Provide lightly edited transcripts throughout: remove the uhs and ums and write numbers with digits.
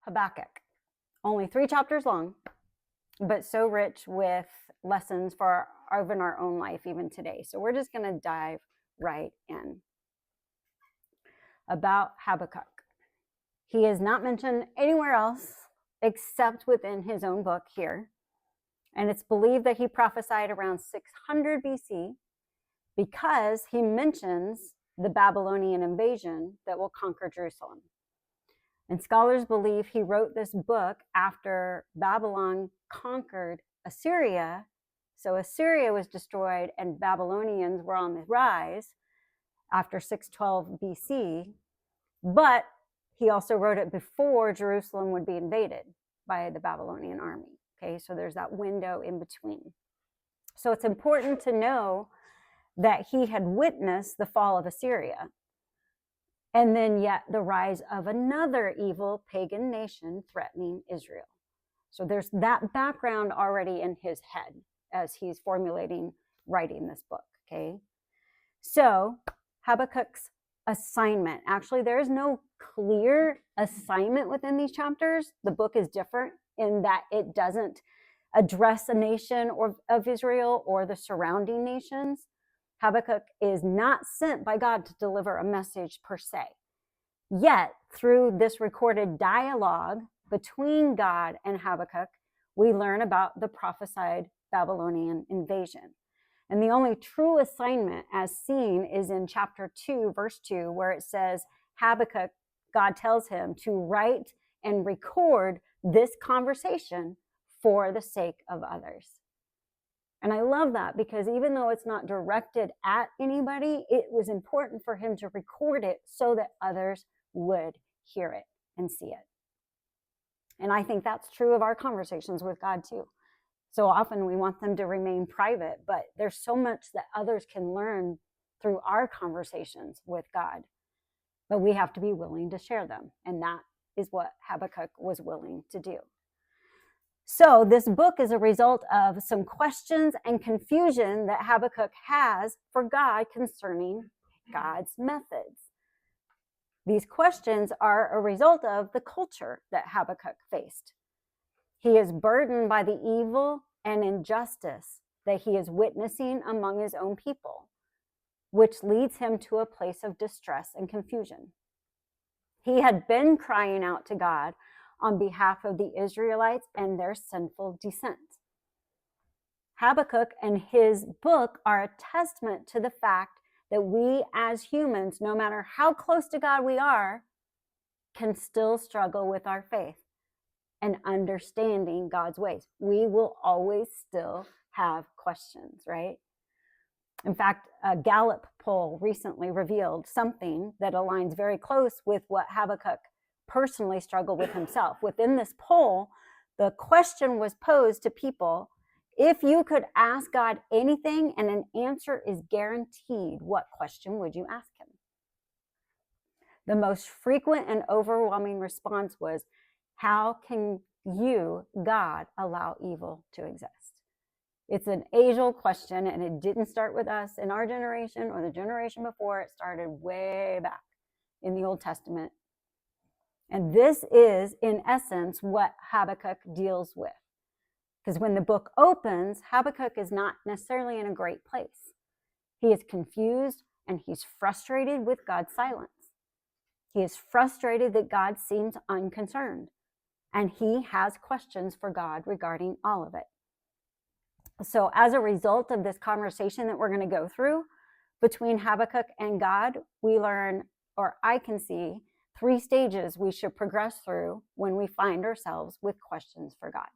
Habakkuk. Only 3 chapters long, but so rich with lessons for even our own life, even today. So we're just going to dive right in. About Habakkuk. He is not mentioned anywhere else except within his own book here. And it's believed that he prophesied around 600 BC because he mentions the Babylonian invasion that will conquer Jerusalem. And scholars believe he wrote this book after Babylon conquered Assyria. So Assyria was destroyed and Babylonians were on the rise after 612 BC. But he also wrote it before Jerusalem would be invaded by the Babylonian army. Okay, so there's that window in between. So it's important to know that he had witnessed the fall of Assyria, and then yet the rise of another evil pagan nation threatening Israel. So there's that background already in his head as he's writing this book, okay? So Habakkuk's assignment, actually there is no clear assignment within these chapters. The book is different in that it doesn't address a nation of Israel or the surrounding nations. Habakkuk is not sent by God to deliver a message per se. Yet, through this recorded dialogue between God and Habakkuk, we learn about the prophesied Babylonian invasion. And the only true assignment as seen is in chapter 2, verse 2, where it says, Habakkuk, God tells him to write and record this conversation for the sake of others. And I love that because even though it's not directed at anybody, it was important for him to record it so that others would hear it and see it. And I think that's true of our conversations with God too. So often we want them to remain private, but there's so much that others can learn through our conversations with God. But we have to be willing to share them. And that is what Habakkuk was willing to do. So this book is a result of some questions and confusion that Habakkuk has for God concerning God's methods. These questions are a result of the culture that Habakkuk faced. He is burdened by the evil and injustice that he is witnessing among his own people, which leads him to a place of distress and confusion. He had been crying out to God on behalf of the Israelites and their sinful descent. Habakkuk and his book are a testament to the fact that we as humans, no matter how close to God we are, can still struggle with our faith and understanding God's ways. We will always still have questions, right? In fact, a Gallup poll recently revealed something that aligns very close with what Habakkuk personally struggled with himself. Within this poll, the question was posed to people, if you could ask God anything and an answer is guaranteed, what question would you ask him? The most frequent and overwhelming response was, how can you, God, allow evil to exist? It's an age-old question, and it didn't start with us in our generation or the generation before. It started way back in the Old Testament. And this is, in essence, what Habakkuk deals with. Because when the book opens, Habakkuk is not necessarily in a great place. He is confused and he's frustrated with God's silence. He is frustrated that God seems unconcerned. And he has questions for God regarding all of it. So as a result of this conversation that we're going to go through between Habakkuk and God, we learn, or I can see, 3 stages we should progress through when we find ourselves with questions for God.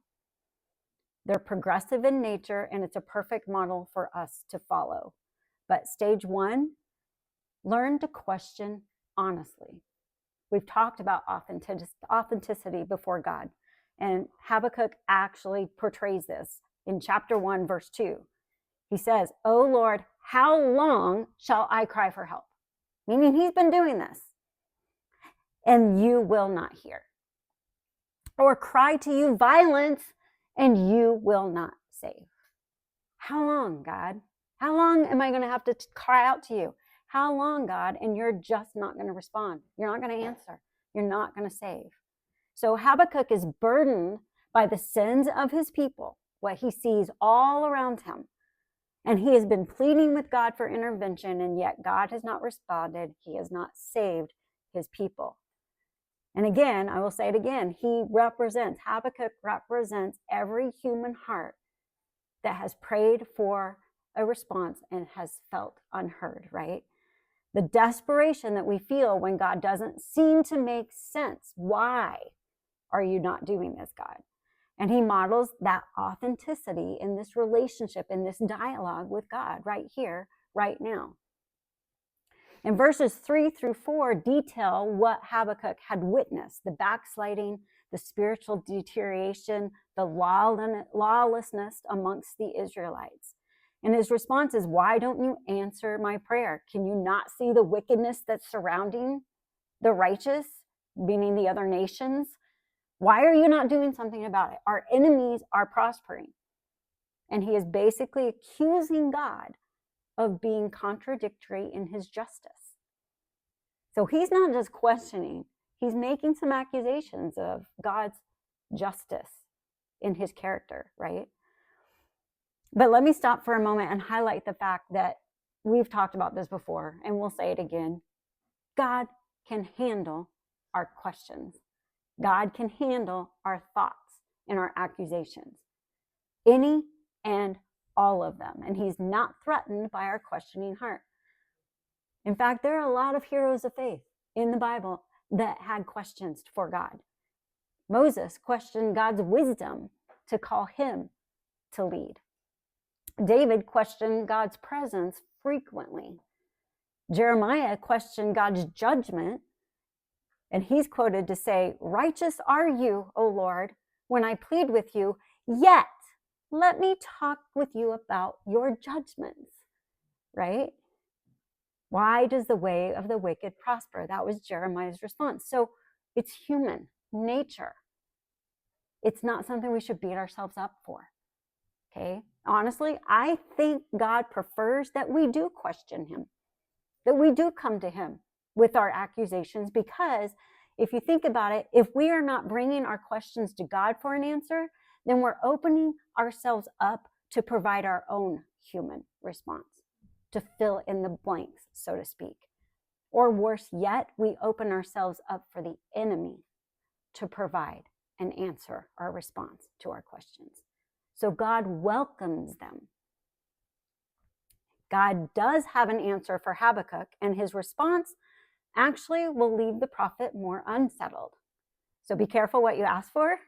They're progressive in nature, and it's a perfect model for us to follow. But stage 1, learn to question honestly. We've talked about authenticity before God, and Habakkuk actually portrays this in chapter 1, verse 2. He says, "O Lord, how long shall I cry for help?" Meaning he's been doing this. "And you will not hear. Or cry to you violence, and you will not save." How long, God? How long am I going to have to cry out to you? How long, God? And you're just not going to respond. You're not going to answer. You're not going to save. So Habakkuk is burdened by the sins of his people, what he sees all around him. And he has been pleading with God for intervention, and yet God has not responded. He has not saved his people. And again, I will say it again, Habakkuk represents every human heart that has prayed for a response and has felt unheard, right? The desperation that we feel when God doesn't seem to make sense. Why are you not doing this, God? And he models that authenticity in this relationship, in this dialogue with God right here, right now. And verses 3-4 detail what Habakkuk had witnessed: the backsliding, the spiritual deterioration, the lawlessness amongst the Israelites. And his response is, why don't you answer my prayer? Can you not see the wickedness that's surrounding the righteous, meaning the other nations? Why are you not doing something about it? Our enemies are prospering. And he is basically accusing God of being contradictory in his justice. So he's not just questioning, he's making some accusations of God's justice in his character, right? But let me stop for a moment and highlight the fact that we've talked about this before, and we'll say it again. God can handle our questions. God can handle our thoughts and our accusations, any and all of them. And he's not threatened by our questioning heart. In fact, there are a lot of heroes of faith in the Bible that had questions for God. Moses questioned God's wisdom to call him to lead. David questioned God's presence frequently. Jeremiah questioned God's judgment, and he's quoted to say, "Righteous are you, O Lord, when I plead with you, yet let me talk with you about your judgments," right? Why does the way of the wicked prosper? That was Jeremiah's response. So it's human nature. It's not something we should beat ourselves up for. Okay? Honestly, I think God prefers that we do question him, that we do come to him with our accusations, because if you think about it, if we are not bringing our questions to God for an answer, then we're opening ourselves up to provide our own human response, to fill in the blanks, so to speak. Or worse yet, we open ourselves up for the enemy to provide an answer or response to our questions. So God welcomes them. God does have an answer for Habakkuk, and his response actually will leave the prophet more unsettled. So be careful what you ask for.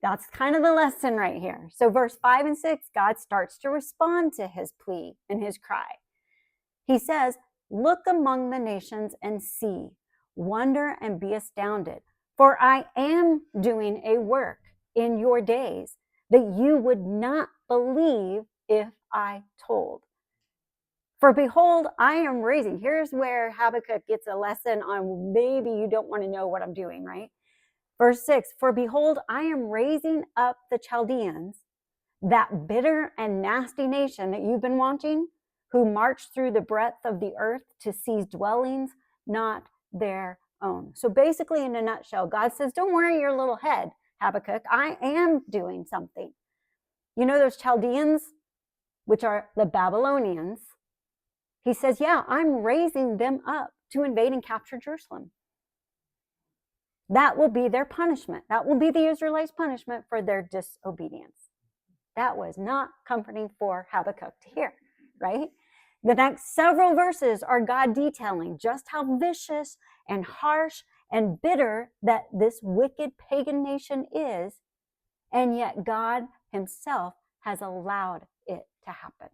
That's kind of the lesson right here. So verse 5 and 6, God starts to respond to his plea and his cry. He says, "Look among the nations and see, wonder and be astounded, for I am doing a work in your days that you would not believe if I told. For behold, I am raising," here's where Habakkuk gets a lesson on maybe you don't want to know what I'm doing, right? Verse 6, "For behold, I am raising up the Chaldeans, that bitter and nasty nation that you've been wanting, who march through the breadth of the earth to seize dwellings not their own." So basically, in a nutshell, God says, don't worry your little head, Habakkuk. I am doing something. You know those Chaldeans, which are the Babylonians? He says, yeah, I'm raising them up to invade and capture Jerusalem. That will be their punishment. That will be the Israelites' punishment for their disobedience. That was not comforting for Habakkuk to hear, right? The next several verses are God detailing just how vicious and harsh and bitter that this wicked pagan nation is, and yet God himself has allowed it to happen.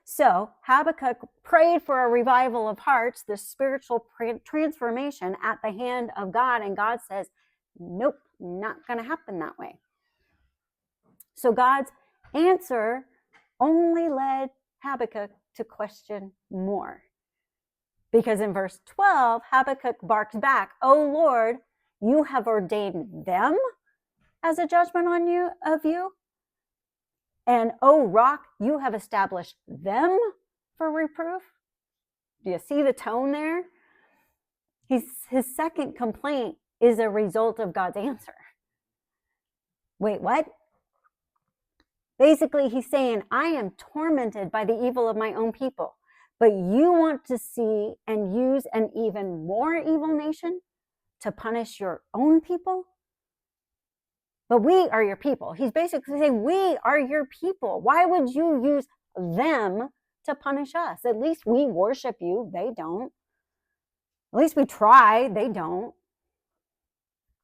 So Habakkuk prayed for a revival of hearts, this spiritual transformation at the hand of God, and God says, nope, not going to happen that way. So God's answer only led Habakkuk to question more. Because in verse 12, Habakkuk barks back, "O Lord, you have ordained them as a judgment on you of you. And O rock, you have established them for reproof." Do you see the tone there? His second complaint is a result of God's answer. Wait, what? Basically, he's saying, I am tormented by the evil of my own people, but you want to see and use an even more evil nation to punish your own people? But we are your people. He's basically saying, we are your people. Why would you use them to punish us? At least we worship you. They don't. At least we try. They don't.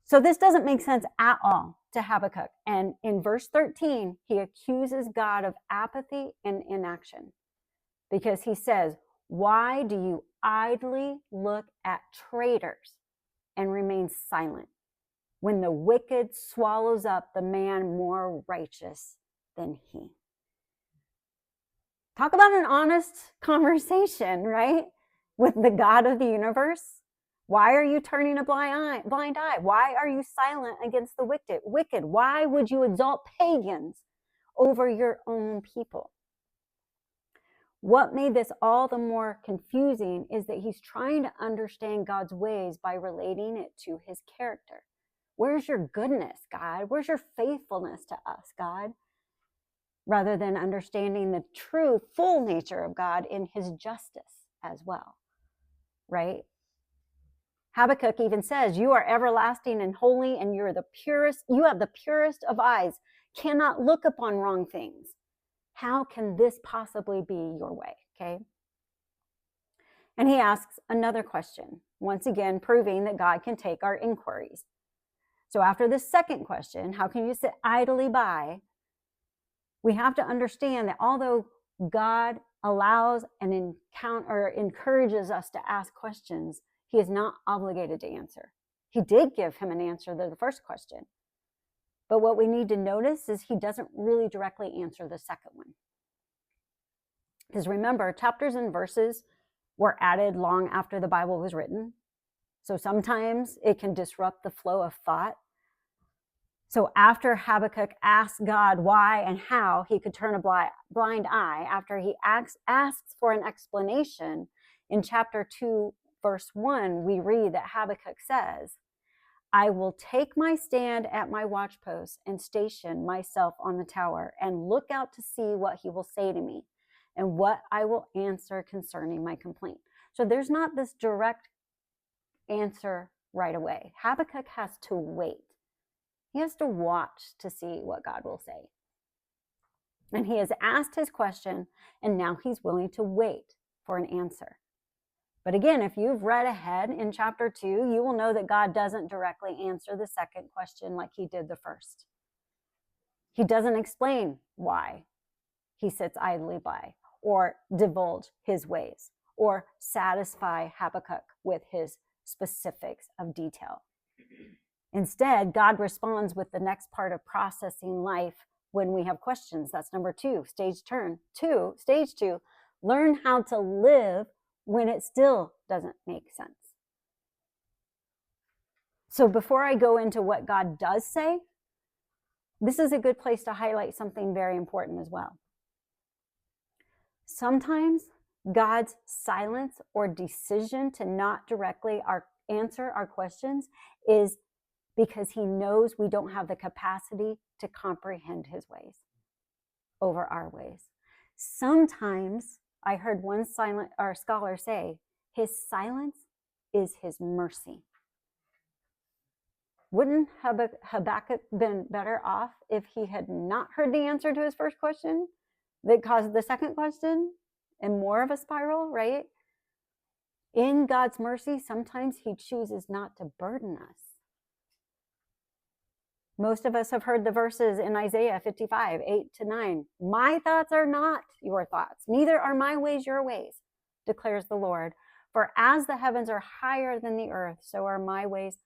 So this doesn't make sense at all to Habakkuk. And in verse 13, he accuses God of apathy and inaction because he says, why do you idly look at traitors and remain silent when the wicked swallows up the man more righteous than he? Talk about an honest conversation, right? With the God of the universe. Why are you turning a blind eye? Why are you silent against the wicked? Why would you exalt pagans over your own people? What made this all the more confusing is that he's trying to understand God's ways by relating it to his character. Where's your goodness, God? Where's your faithfulness to us, God? Rather than understanding the true, full nature of God in his justice as well, right? Habakkuk even says, you are everlasting and holy, and you're the purest. You have the purest of eyes, cannot look upon wrong things. How can this possibly be your way? Okay. And he asks another question, once again, proving that God can take our inquiries. So after this second question, how can you sit idly by? We have to understand that although God allows and encourages us to ask questions, he is not obligated to answer. He did give him an answer to the first question. But what we need to notice is he doesn't really directly answer the second one. Because remember, chapters and verses were added long after the Bible was written. So sometimes it can disrupt the flow of thought. So after Habakkuk asks God why and how he could turn a blind eye, after he asks for an explanation, in chapter 2, verse 1, we read that Habakkuk says, I will take my stand at my watchpost and station myself on the tower and look out to see what he will say to me and what I will answer concerning my complaint. So there's not this direct answer right away. Habakkuk has to wait. He has to watch to see what God will say. And he has asked his question, and now he's willing to wait for an answer. But again, if you've read ahead in chapter 2, you will know that God doesn't directly answer the second question like he did the first. He doesn't explain why he sits idly by, or divulge his ways, or satisfy Habakkuk with his specifics of detail. Instead, God responds with the next part of processing life when we have questions. That's number 2, stage 2, learn how to live when it still doesn't make sense. So before I go into what God does say, this is a good place to highlight something very important as well. Sometimes God's silence or decision to not directly answer our questions is because he knows we don't have the capacity to comprehend his ways over our ways. Sometimes I heard one scholar say, his silence is his mercy. Wouldn't Habakkuk been better off if he had not heard the answer to his first question that caused the second question and more of a spiral, right? In God's mercy, sometimes he chooses not to burden us. Most of us have heard the verses in Isaiah 55, 8-9. My thoughts are not your thoughts, neither are my ways your ways, declares the Lord. For as the heavens are higher than the earth, so are my ways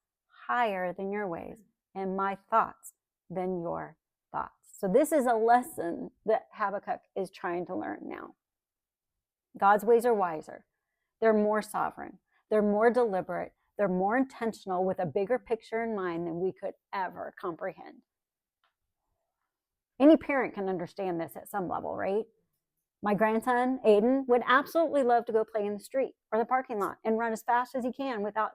higher than your ways, and my thoughts than your thoughts. So this is a lesson that Habakkuk is trying to learn now. God's ways are wiser. They're more sovereign. They're more deliberate. They're more intentional with a bigger picture in mind than we could ever comprehend. Any parent can understand this at some level, right? My grandson, Aiden, would absolutely love to go play in the street or the parking lot and run as fast as he can without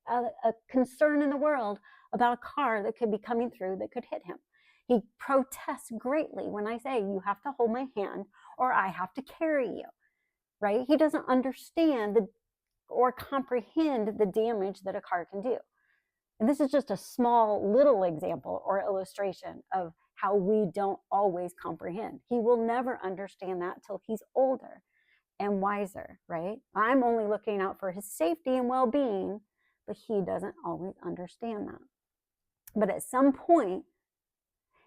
a concern in the world about a car that could be coming through that could hit him. He protests greatly when I say, you have to hold my hand or I have to carry you, right? He doesn't understand or comprehend the damage that a car can do. And this is just a small little example or illustration of how we don't always comprehend. He will never understand that till he's older and wiser, right? I'm only looking out for his safety and well-being, but he doesn't always understand that. But at some point,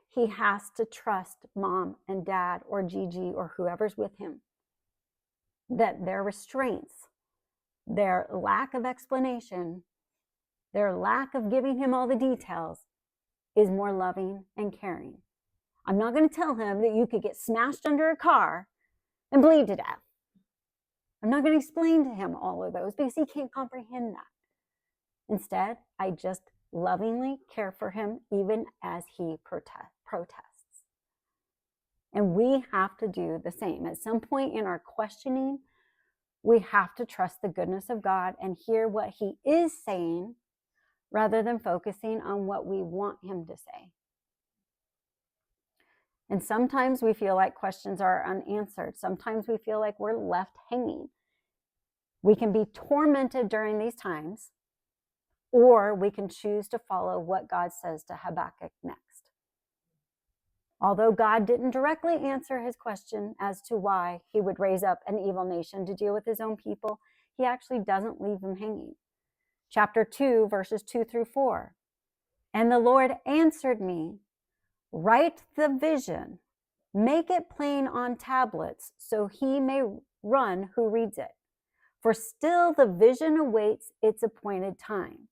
he has to trust mom and dad or Gigi or whoever's with him, that their restraints, their lack of explanation, their lack of giving him all the details is more loving and caring. I'm not going to tell him that you could get smashed under a car and bleed to death. I'm not going to explain to him all of those because he can't comprehend that. Instead, I just lovingly care for him even as he protests. And we have to do the same. At some point in our questioning, we have to trust the goodness of God and hear what he is saying rather than focusing on what we want him to say. And sometimes we feel like questions are unanswered. Sometimes we feel like we're left hanging. We can be tormented during these times, or we can choose to follow what God says to Habakkuk next. Although God didn't directly answer his question as to why he would raise up an evil nation to deal with his own people, he actually doesn't leave them hanging. Chapter 2, verses 2 through 4. And the Lord answered me, write the vision, make it plain on tablets, so he may run who reads it. For still the vision awaits its appointed time.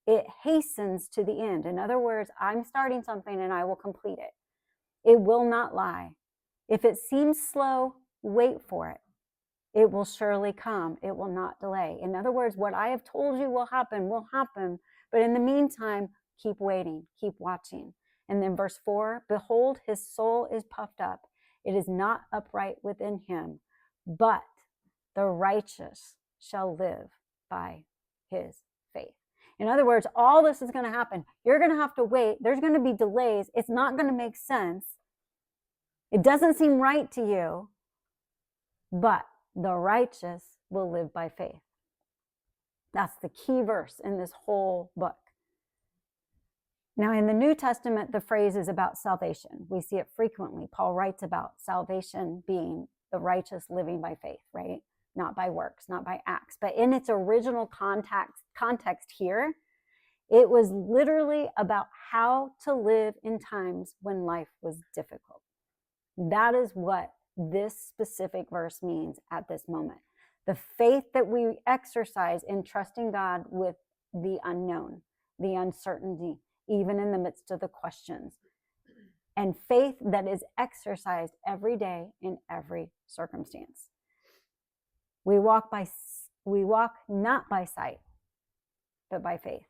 It hastens to the end. In other words, I'm starting something and I will complete it. It will not lie. If it seems slow, wait for it. It will surely come. It will not delay. In other words, what I have told you will happen. But in the meantime, keep waiting, keep watching. And then verse 4, behold, his soul is puffed up. It is not upright within him, but the righteous shall live by his faith. In other words, all this is going to happen. You're going to have to wait. There's going to be delays. It's not going to make sense. It doesn't seem right to you, but the righteous will live by faith. That's the key verse in this whole book. Now, in the New Testament, the phrase is about salvation. We see it frequently. Paul writes about salvation being the righteous living by faith, right? Not by works, not by acts. But in its original context here, it was literally about how to live in times when life was difficult. That is what this specific verse means at this moment. The faith that we exercise in trusting God with the unknown, the uncertainty, even in the midst of the questions, and faith that is exercised every day in every circumstance. We walk not by sight, but by faith.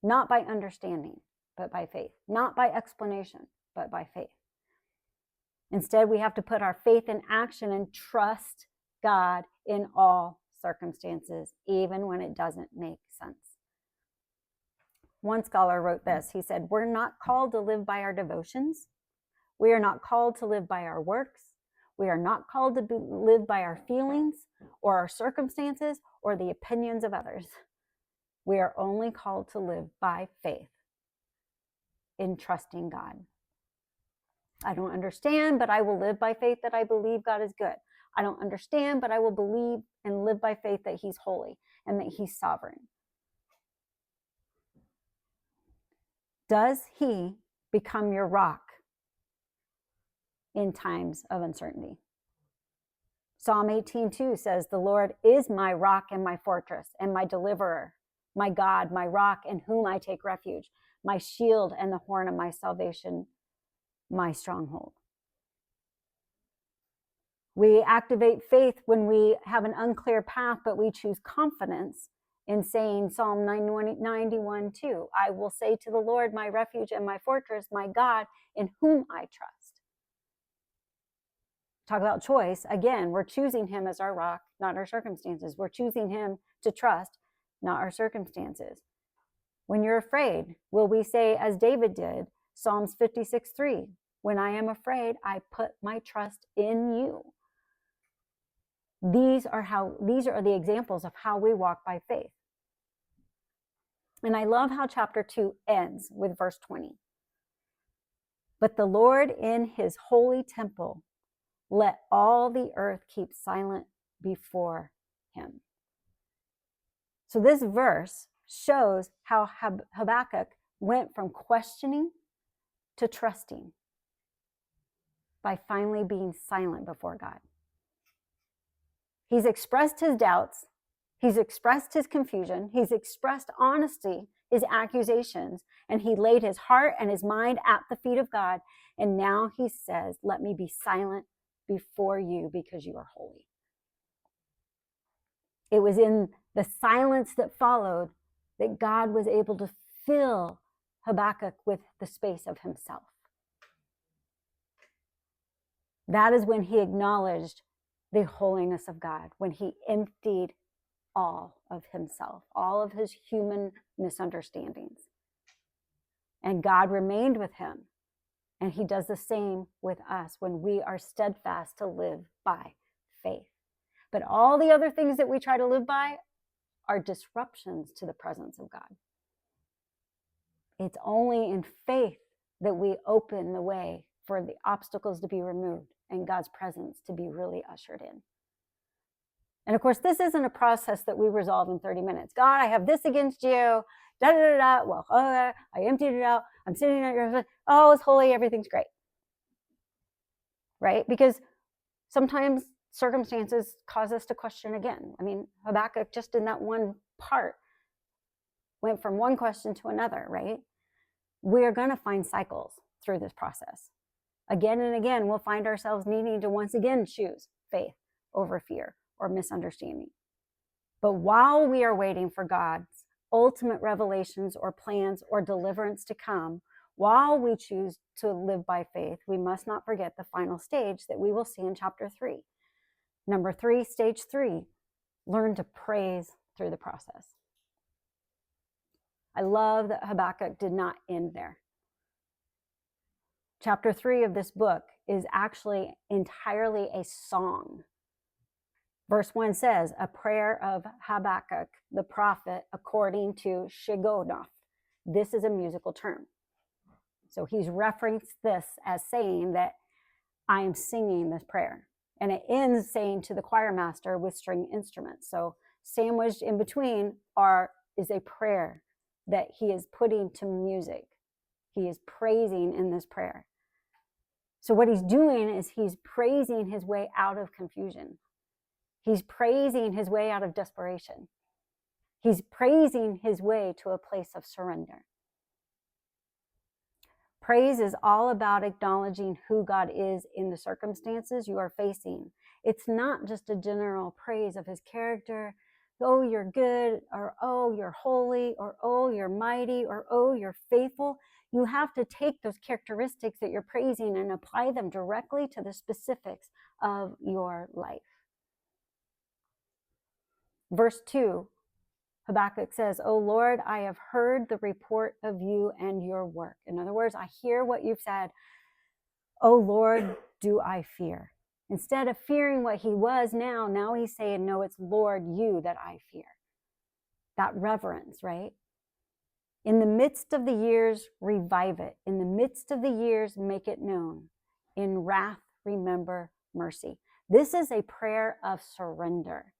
Not by understanding, but by faith. Not by explanation, but by faith. Instead, we have to put our faith in action and trust God in all circumstances, even when it doesn't make sense. One scholar wrote this. He said, we're not called to live by our devotions. We are not called to live by our works. We are not called to live by our feelings or our circumstances or the opinions of others. We are only called to live by faith in trusting God. I don't understand, but I will live by faith that I believe God is good. I don't understand, but I will believe and live by faith that he's holy and that he's sovereign. Does he become your rock in times of uncertainty? Psalm 18:2 says, the Lord is my rock and my fortress and my deliverer, my God, my rock in whom I take refuge, my shield and the horn of my salvation, my stronghold. We activate faith when we have an unclear path, but we choose confidence in saying Psalm 91:2, I will say to the Lord, my refuge and my fortress, my God, in whom I trust. Talk about choice. Again, we're choosing him as our rock, not our circumstances. We're choosing him to trust, not our circumstances. When you're afraid, will we say, as David did, Psalms 56:3, when I am afraid, I put my trust in you. These are the examples of how we walk by faith. And I love how chapter 2 ends with verse 20. But the Lord in his holy temple, let all the earth keep silent before him. So this verse shows how Habakkuk went from questioning to trusting by finally being silent before God. He's expressed his doubts. He's expressed his confusion. He's expressed honesty, his accusations, and he laid his heart and his mind at the feet of God. And now he says, let me be silent before you because you are holy. It was in the silence that followed that God was able to fill Habakkuk with the space of himself. That is when he acknowledged the holiness of God, when he emptied all of himself, all of his human misunderstandings. And God remained with him. And he does the same with us when we are steadfast to live by faith. But all the other things that we try to live by are disruptions to the presence of God. It's only in faith that we open the way for the obstacles to be removed and God's presence to be really ushered in. And of course, this isn't a process that we resolve in 30 minutes. God, I have this against you. Da da da da. Well, I emptied it out. I'm sitting at your foot. Oh, it's holy. Everything's great. Right? Because sometimes circumstances cause us to question again. I mean, Habakkuk just in that one part went from one question to another, right? We're going to find cycles through this process. Again and again, we'll find ourselves needing to once again choose faith over fear or misunderstanding. But while we are waiting for God's ultimate revelations or plans or deliverance to come, while we choose to live by faith, we must not forget the final stage that we will see in chapter 3. Number 3, stage 3, learn to praise through the process. I love that Habakkuk did not end there. Chapter 3 of this book is actually entirely a song. Verse 1 says, a prayer of Habakkuk, the prophet, according to Shigionoth. This is a musical term. So he's referenced this as saying that I am singing this prayer. And it ends saying to the choir master with string instruments. So sandwiched in between is a prayer that he is putting to music. He is praising in this prayer. So what he's doing is he's praising his way out of confusion. He's praising his way out of desperation. He's praising his way to a place of surrender. Praise is all about acknowledging who God is in the circumstances you are facing. It's not just a general praise of his character. Oh, you're good, or oh, you're holy, or oh, you're mighty, or oh, you're faithful. You have to take those characteristics that you're praising and apply them directly to the specifics of your life. Verse 2, Habakkuk says, "O Lord, I have heard the report of you and your work." In other words, I hear what you've said. "O Lord, do I fear?" Instead of fearing what he was now he's saying, no, it's Lord, you that I fear. That reverence, right? In the midst of the years, revive it. In the midst of the years, make it known. In wrath, remember mercy. This is a prayer of surrender.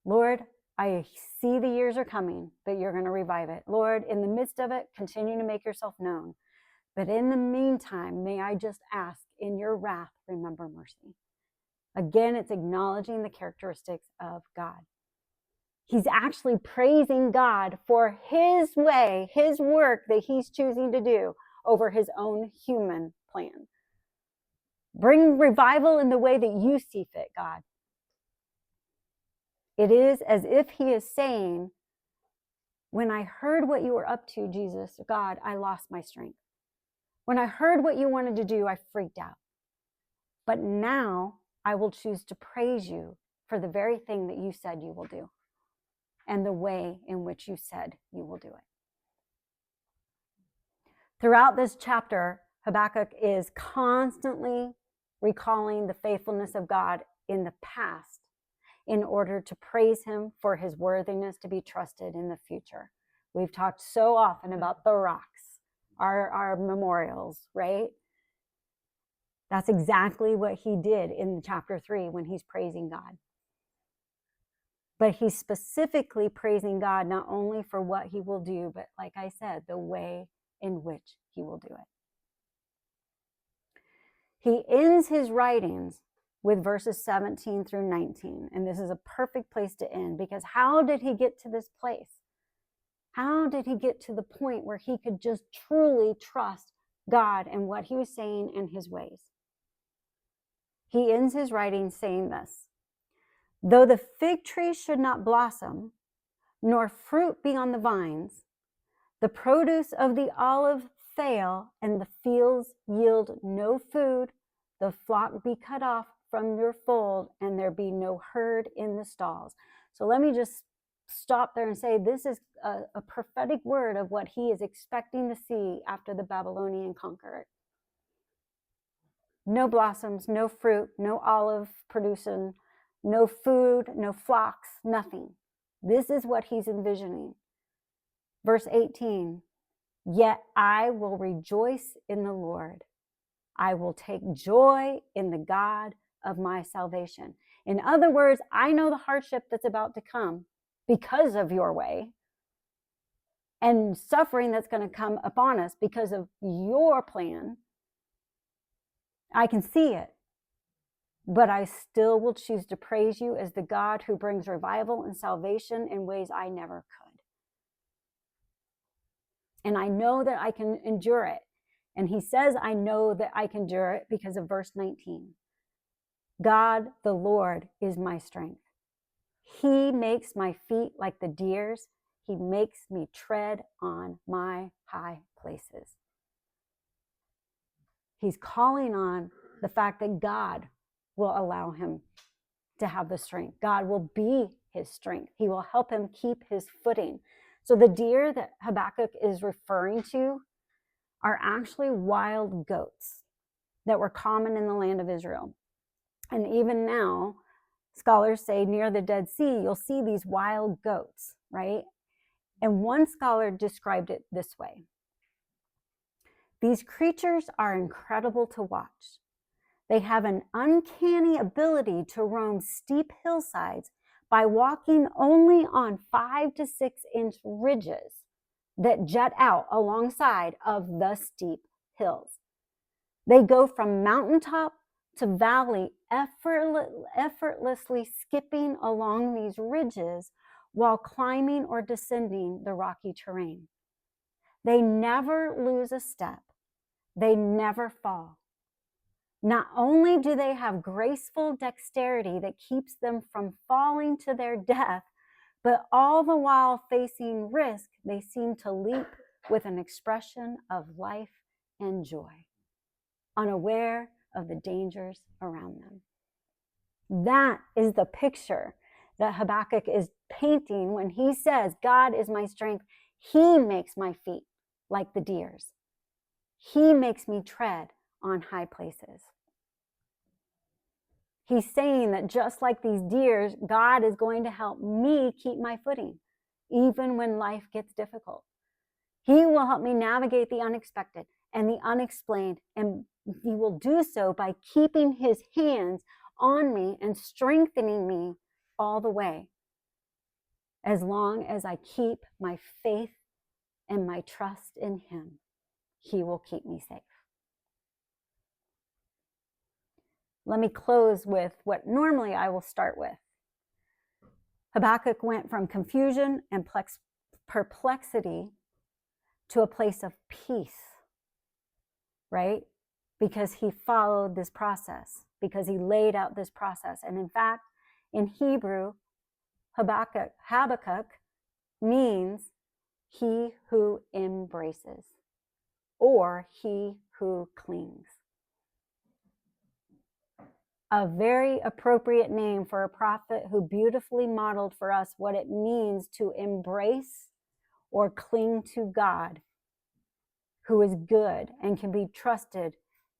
Lord, I see the years are coming, but you're going to revive it. Lord, in the midst of it, continue to make yourself known. But in the meantime, may I just ask, in your wrath, remember mercy. Again, it's acknowledging the characteristics of God. He's actually praising God for his way, his work that he's choosing to do over his own human plan. Bring revival in the way that you see fit, God. It is as if he is saying, when I heard what you were up to, Jesus, God, I lost my strength. When I heard what you wanted to do, I freaked out. But now I will choose to praise you for the very thing that you said you will do. and the way in which you said you will do it. Throughout this chapter, Habakkuk is constantly recalling the faithfulness of God in the past in order to praise him for his worthiness to be trusted in the future. We've talked so often about the rocks, our memorials, right? That's exactly what he did in chapter 3 when he's praising God. But he's specifically praising God not only for what he will do, but like I said, the way in which he will do it. He ends his writings with verses 17 through 19. And this is a perfect place to end, because how did he get to this place? How did he get to the point where he could just truly trust God and what he was saying and his ways? He ends his writings saying this: though the fig tree should not blossom, nor fruit be on the vines, the produce of the olive fail, and the fields yield no food, the flock be cut off from your fold, and there be no herd in the stalls. So let me just stop there and say this is a prophetic word of what he is expecting to see after the Babylonian conqueror. No blossoms, no fruit, no olive producing, no food, no flocks, nothing. This is what he's envisioning. Verse 18, yet I will rejoice in the Lord. I will take joy in the God of my salvation. In other words, I know the hardship that's about to come because of your way, and suffering that's going to come upon us because of your plan. I can see it, but I still will choose to praise you as the God who brings revival and salvation in ways I never could. And I know that I can endure it. And he says, I know that I can endure it because of verse 19. God, the Lord, is my strength. He makes my feet like the deer's. He makes me tread on my high places. He's calling on the fact that God will allow him to have the strength. God will be his strength. He will help him keep his footing. So the deer that Habakkuk is referring to are actually wild goats that were common in the land of Israel. And even now, scholars say near the Dead Sea, you'll see these wild goats, right? And one scholar described it this way: these creatures are incredible to watch. They have an uncanny ability to roam steep hillsides by walking only on 5 to 6 inch ridges that jut out alongside of the steep hills. They go from mountaintop to valley, effortlessly skipping along these ridges while climbing or descending the rocky terrain. They never lose a step. They never fall. Not only do they have graceful dexterity that keeps them from falling to their death, but all the while facing risk, they seem to leap with an expression of life and joy, unaware of the dangers around them. That is the picture that Habakkuk is painting when he says, God is my strength. He makes my feet like the deer's. He makes me tread on high places. He's saying that just like these deers, God is going to help me keep my footing, even when life gets difficult. He will help me navigate the unexpected and the unexplained, and he will do so by keeping his hands on me and strengthening me all the way, as long as I keep my faith and my trust in him. He will keep me safe. Let me close with what normally I will start with. Habakkuk went from confusion and perplexity to a place of peace, right? Because he followed this process, because he laid out this process. And in fact, in Hebrew, Habakkuk means he who embraces or he who clings. a very appropriate name for a prophet who beautifully modeled for us what it means to embrace or cling to God, who is good and can be trusted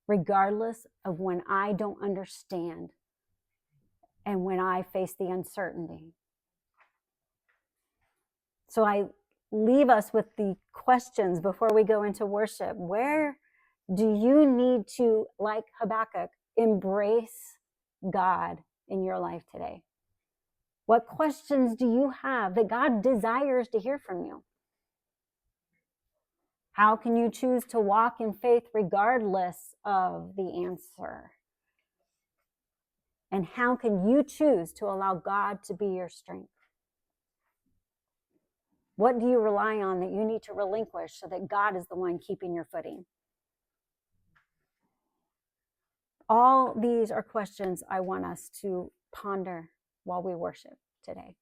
regardless of when I don't understand and when I face the uncertainty. So I leave us with the questions before we go into worship. Where do you need to, like Habakkuk, embrace God in your life today? What questions do you have that God desires to hear from you? How can you choose to walk in faith regardless of the answer? And how can you choose to allow God to be your strength? What do you rely on that you need to relinquish so that God is the one keeping your footing? All these are questions I want us to ponder while we worship today.